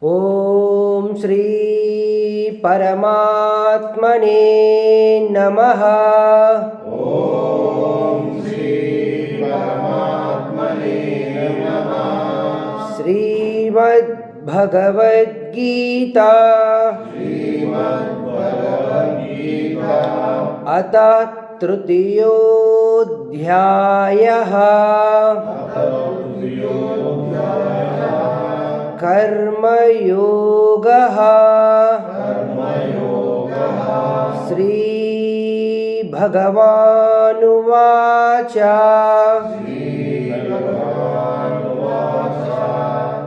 ఓం శ్రీ పరమాత్మనే నమః. ఓం శ్రీ పరమాత్మనే నమః. శ్రీమద్భగవద్గీత అథ తృతీయోऽధ్యాయః. కర్మయోగః. శ్రీ భగవానువాచ.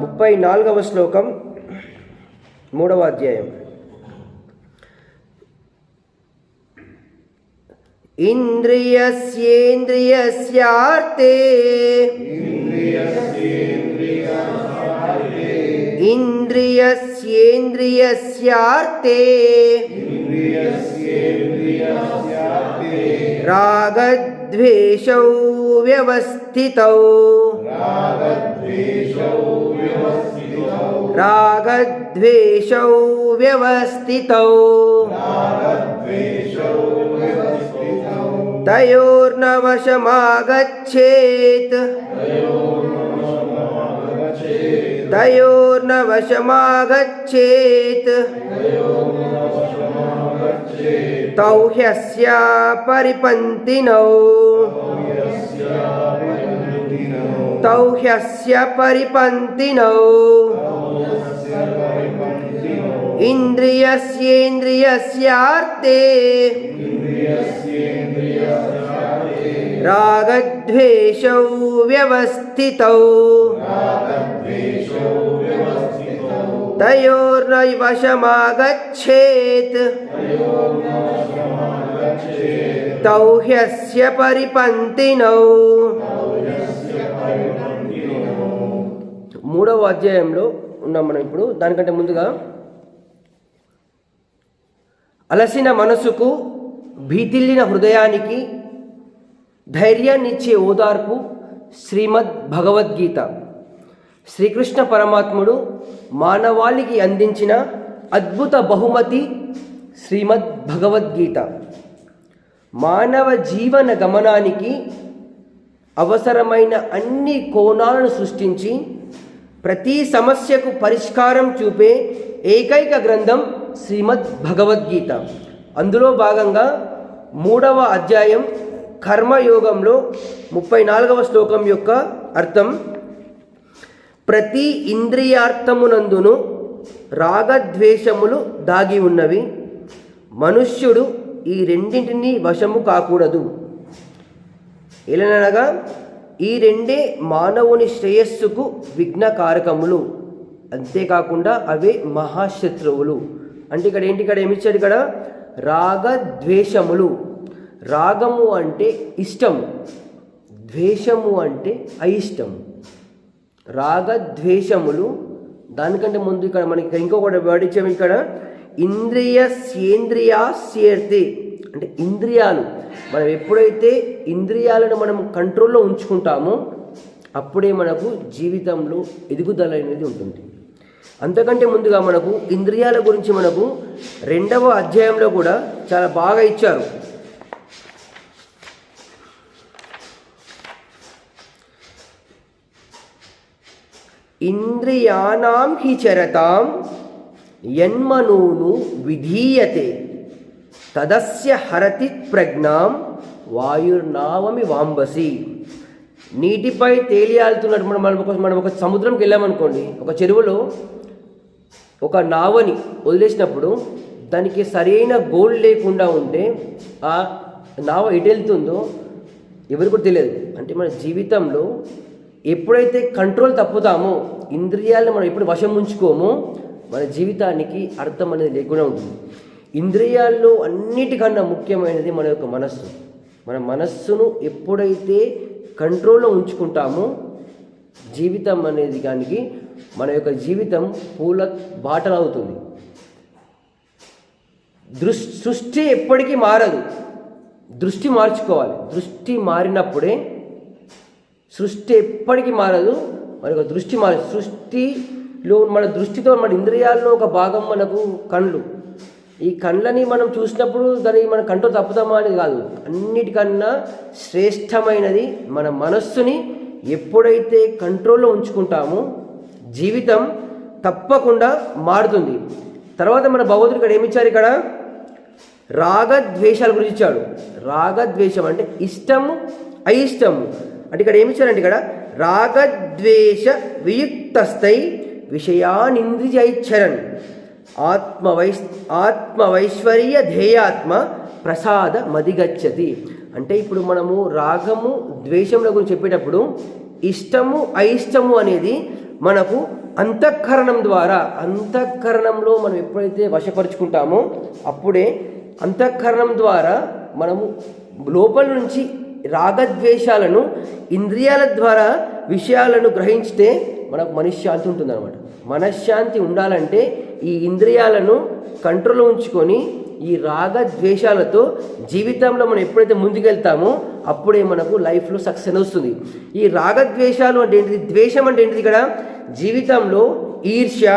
34వ శ్లోకం 3వ అధ్యాయం. ఇంద్రియస్యేంద్రియస్యార్థే రాగద్వేషౌ వ్యవస్థితౌ. రాగద్వేషౌ వ్యవస్థితౌ తయోర్నవశమాగచ్ఛేత్. తయోర్నవశమాగచ్ఛేత్ తౌ హ్యస్య పరిపంతినౌ. తౌ హ్యస్య పరిపంతినౌ. ఇంద్రియస్యేంద్రియస్యార్థే రాగద్వేషౌ వ్యవస్థితౌ తయోర్నవశమాగచ్ఛేత్ తౌ హ్యస్య పరిపంతినౌ. 3వ అధ్యాయంలో ఉన్నాం మనం ఇప్పుడు. దానికంటే ముందుగా అలసిన మనసుకు, భీతిల్లిన హృదయానికి ధైర్యాన్నిచ్చే ఓదార్పు శ్రీమద్ భగవద్గీత. శ్రీకృష్ణ పరమాత్ముడు మానవాళికి అందించిన అద్భుత బహుమతి శ్రీమద్ భగవద్గీత. మానవ జీవన గమనానికి అవసరమైన అన్ని కోణాలను సృష్టించి ప్రతి సమస్యకు పరిష్కారం చూపే ఏకైక గ్రంథం శ్రీమద్ భగవద్గీత. అందులో భాగంగా 3వ అధ్యాయం కర్మయోగంలో 34వ శ్లోకం యొక్క అర్థం: ప్రతి ఇంద్రియార్థమునందును రాగద్వేషములు దాగి ఉన్నవి. మనుష్యుడు ఈ రెండింటినీ వశము కాకూడదు. ఎలనగా ఈ రెండే మానవుని శ్రేయస్సుకు విఘ్నకారకములు. అంతేకాకుండా అవే మహాశత్రువులు. అంటే ఇక్కడ ఏమిచ్చాడు? ఇక్కడ రాగద్వేషములు. రాగము అంటే ఇష్టము, ద్వేషము అంటే అయిష్టము. రాగద్వేషములు. దానికంటే ముందు ఇక్కడ మనకి ఇంకొకటి వర్డ్ ఇచ్చాము. ఇక్కడ ఇంద్రియస్యేంద్రియాస్యేర్తే అంటే ఇంద్రియాలు. మనం ఎప్పుడైతే ఇంద్రియాలను మనం కంట్రోల్లో ఉంచుకుంటామో అప్పుడే మనకు జీవితంలో ఎదుగుదల అనేది ఉంటుంది. అంతకంటే ముందుగా మనకు ఇంద్రియాల గురించి మనకు 2వ అధ్యాయంలో కూడా చాలా బాగా ఇచ్చారు. ఇంద్రియాణం హి చరతాం యన్మనూను విధీయతే తదస్య హరతి ప్రజ్ఞాం వాయుర్నావమి వాంబసి. నీటిపై తేలియాలుతున్నట్టు మనం ఒక సముద్రంకి వెళ్ళామనుకోండి, ఒక చెరువులో ఒక నావని వదిలేసినప్పుడు దానికి సరైన గోల్ లేకుండా ఉంటే ఆ నావ ఎటు వెళ్తుందో ఎవరికి కూడా తెలియదు. అంటే మన జీవితంలో ఎప్పుడైతే కంట్రోల్ తప్పుతామో, ఇంద్రియాలను మనం ఎప్పుడు వశం ఉంచుకోమో మన జీవితానికి అర్థం అనేది లేకుండా ఉంటుంది. ఇంద్రియాల్లో అన్నిటికన్నా ముఖ్యమైనది మన యొక్క మనస్సు. మన మనస్సును ఎప్పుడైతే కంట్రోల్లో ఉంచుకుంటామో జీవితం అనేది దానికి మన యొక్క జీవితం పూల బాటలు అవుతుంది. సృష్టి ఎప్పటికీ మారదు. దృష్టి మార్చుకోవాలి. దృష్టి మారినప్పుడే సృష్టి ఎప్పటికీ మారదు. మన యొక్క దృష్టి సృష్టి మన దృష్టితో మన ఇంద్రియాల్లో ఒక భాగం మనకు కళ్ళు. ఈ కళ్ళని మనం చూసినప్పుడు దాన్ని మన కంట్రోల్ తప్పుతామా అని కాదు, అన్నిటికన్నా శ్రేష్టమైనది మన మనస్సుని ఎప్పుడైతే కంట్రోల్లో ఉంచుకుంటామో జీవితం తప్పకుండా మారుతుంది. తర్వాత మన భగవంతుడు ఇక్కడ ఏమిచ్చారు, ఇక్కడ రాగద్వేషాల గురించి ఇచ్చాడు. రాగద్వేషం అంటే ఇష్టము అయిష్టము అంటే ఇక్కడ ఏమిచ్చారంటే ఇక్కడ రాగద్వేష వియుక్తస్థై విషయానింద్రియైచ్చరన్ ఆత్మవైశ్వర్య ధ్యేయాత్మ ప్రసాద మదిగచ్చతి. అంటే ఇప్పుడు మనము రాగము ద్వేషముల గురించి చెప్పేటప్పుడు ఇష్టము అయిష్టము అనేది మనకు అంతఃకరణం ద్వారా, అంతఃకరణంలో మనం ఎప్పుడైతే వశపరుచుకుంటామో అప్పుడే అంతఃకరణం ద్వారా మనము లోపల నుంచి రాగద్వేషాలను ఇంద్రియాల ద్వారా విషయాలను గ్రహించితే మనకు మనశ్శాంతి ఉంటుందన్నమాట. మనశ్శాంతి ఉండాలంటే ఈ ఇంద్రియాలను కంట్రోల్లో ఉంచుకొని ఈ రాగద్వేషాలతో జీవితంలో మనం ఎప్పుడైతే ముందుకెళ్తామో అప్పుడే మనకు లైఫ్లో సక్సెస్ వస్తుంది. ఈ రాగద్వేషాలు అంటే ఏంటిది, ద్వేషం అంటే ఏంటిది, ఇక్కడ జీవితంలో ఈర్ష్య,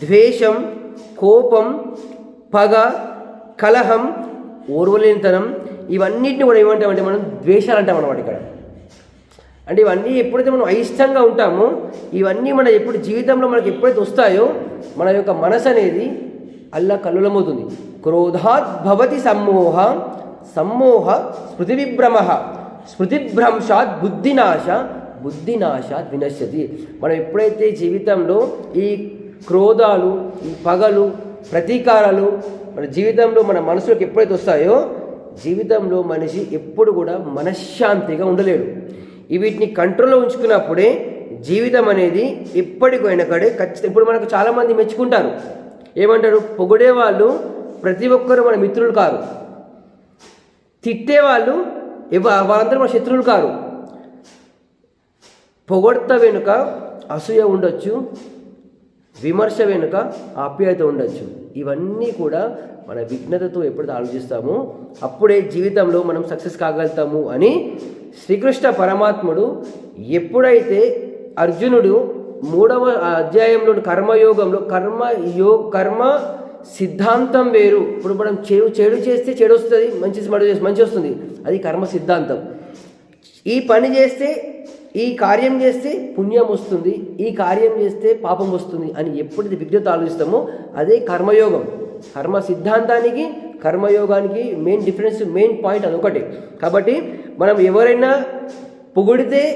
ద్వేషం, కోపం, పగ, కలహం, ఓర్వలేనితనం, ఇవన్నిటిని కూడా ఏమంటామంటే మనం ద్వేషాలు అంటాం అన్నమాట ఇక్కడ. అంటే ఇవన్నీ ఎప్పుడైతే మనం అయిష్టంగా ఉంటామో ఇవన్నీ మన ఎప్పుడు జీవితంలో మనకి ఎప్పుడైతే వస్తాయో మన యొక్క మనసు అనేది అల్లా కల్లోలమవుతుంది. క్రోధాత్ భవతి సమ్మోహ సమ్మోహ స్మృతివిభ్రమ స్మృతిభ్రంశాత్ బుద్ధినాశాత్ వినశ్యతి. మనం ఎప్పుడైతే జీవితంలో ఈ క్రోధాలు, ఈ పగలు, ప్రతీకారాలు మన జీవితంలో మన మనసులోకి ఎప్పుడైతే వస్తాయో జీవితంలో మనిషి ఎప్పుడు కూడా మనశ్శాంతిగా ఉండలేడు. వీటిని కంట్రోల్లో ఉంచుకున్నప్పుడే జీవితం అనేది ఎప్పటికైనా కడే ఖచ్చితంగా. ఇప్పుడు మనకు చాలామంది మెచ్చుకుంటారు, ఏమంటారు, పొగిడే వాళ్ళు ప్రతి ఒక్కరు మన మిత్రులు కారు, తిట్టేవాళ్ళు వాళ్ళందరూ మన శత్రువులు కారు. పొగడ్త వెనుక అసూయ ఉండొచ్చు, విమర్శ వెనుక ఆప్యాయత ఉండొచ్చు. ఇవన్నీ కూడా మన విఘ్నతతో ఎప్పుడైతే ఆలోచిస్తామో అప్పుడే జీవితంలో మనం సక్సెస్ కాగలుగుతాము అని శ్రీకృష్ణ పరమాత్ముడు ఎప్పుడైతే అర్జునుడు 3వ అధ్యాయంలో కర్మయోగంలో కర్మ సిద్ధాంతం వేరు. ఇప్పుడు మనం చెడు చేస్తే చెడు వస్తుంది, మంచి వస్తుంది, అది కర్మ సిద్ధాంతం. ఈ పని చేస్తే, ఈ కార్యం చేస్తే పుణ్యం వస్తుంది, ఈ కార్యం చేస్తే పాపం వస్తుంది అని ఎప్పుడైతే విజ్ఞత ఆలోచిస్తామో అదే కర్మయోగం. కర్మ సిద్ధాంతానికి కర్మయోగానికి మెయిన్ డిఫరెన్స్, మెయిన్ పాయింట్ అదొకటి. కాబట్టి మనం ఎవరైనా పొగిడితే